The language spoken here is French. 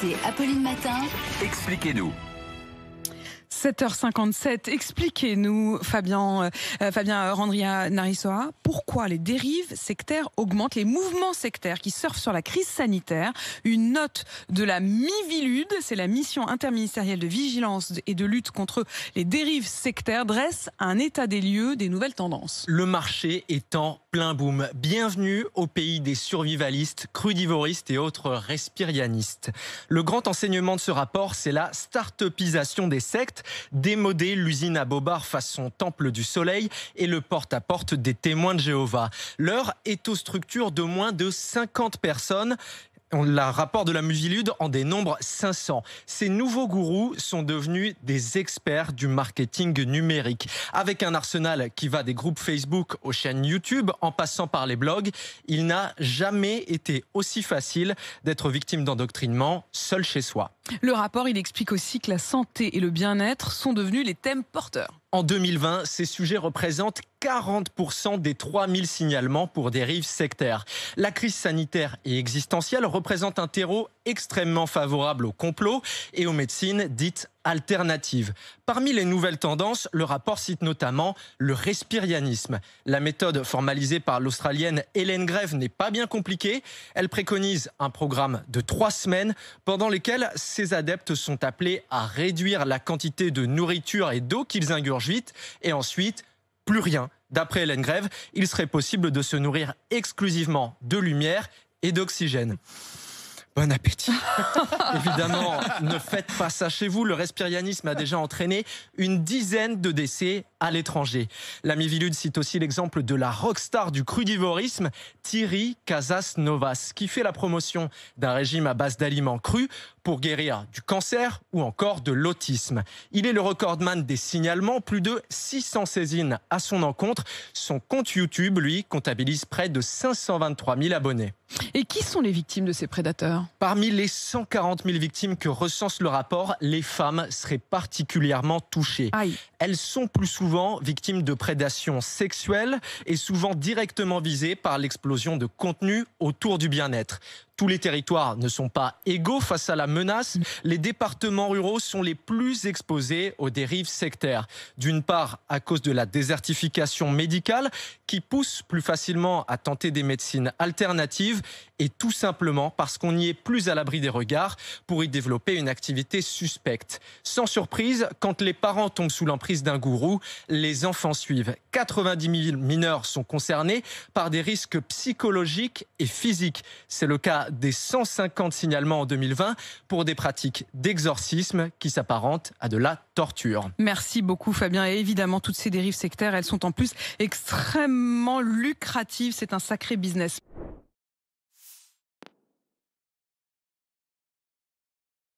C'est Apolline Matin. Expliquez-nous. 7h57, expliquez-nous, Fabien Randria Narisoa, pourquoi les dérives sectaires augmentent, les mouvements sectaires qui surfent sur la crise sanitaire. Une note de la Miviludes, c'est la mission interministérielle de vigilance et de lutte contre les dérives sectaires, dresse un état des lieux des nouvelles tendances. Le marché est en plein boom. Bienvenue au pays des survivalistes, crudivoristes et autres respirianistes. Le grand enseignement de ce rapport, c'est la start-upisation des sectes. Démoder l'usine à Bobard façon Temple du Soleil et le porte-à-porte des témoins de Jéhovah. L'heure est aux structures de moins de 50 personnes. Le rapport de la Miviludes en dénombre 500. Ces nouveaux gourous sont devenus des experts du marketing numérique. Avec un arsenal qui va des groupes Facebook aux chaînes YouTube, en passant par les blogs, il n'a jamais été aussi facile d'être victime d'endoctrinement seul chez soi. Le rapport, il explique aussi que la santé et le bien-être sont devenus les thèmes porteurs. En 2020, ces sujets représentent 40% des 3000 signalements pour dérives sectaires. La crise sanitaire et existentielle représente un terreau extrêmement favorable au complot et aux médecines dites alternatives. Parmi les nouvelles tendances, le rapport cite notamment le respirianisme. La méthode formalisée par l'Australienne Hélène Grève n'est pas bien compliquée. Elle préconise un programme de 3 semaines pendant lesquelles ses adeptes sont appelés à réduire la quantité de nourriture et d'eau qu'ils ingurgitent et ensuite plus rien. D'après Hélène Grève, il serait possible de se nourrir exclusivement de lumière et d'oxygène. Bon appétit. Évidemment, ne faites pas ça chez vous. Le respirianisme a déjà entraîné une dizaine de décès à l'étranger. La Miviludes cite aussi l'exemple de la rockstar du crudivorisme, Thierry Casas-Novas, qui fait la promotion d'un régime à base d'aliments crus pour guérir du cancer ou encore de l'autisme. Il est le recordman des signalements, plus de 600 saisines à son encontre. Son compte YouTube, lui, comptabilise près de 523 000 abonnés. Et qui sont les victimes de ces prédateurs ? Parmi les 140 000 victimes que recense le rapport, les femmes seraient particulièrement touchées. Aïe. Elles sont plus souvent victimes de prédation sexuelle et souvent directement visées par l'explosion de contenu autour du bien-être. Tous les territoires ne sont pas égaux face à la menace. Les départements ruraux sont les plus exposés aux dérives sectaires. D'une part, à cause de la désertification médicale qui pousse plus facilement à tenter des médecines alternatives et tout simplement parce qu'on n'y est plus à l'abri des regards pour y développer une activité suspecte. Sans surprise, quand les parents tombent sous l'emprise d'un gourou, les enfants suivent. 90 000 mineurs sont concernés par des risques psychologiques et physiques. C'est le cas des 150 signalements en 2020 pour des pratiques d'exorcisme qui s'apparentent à de la torture. Merci beaucoup Fabien. Et évidemment, toutes ces dérives sectaires, elles sont en plus extrêmement lucratives. C'est un sacré business.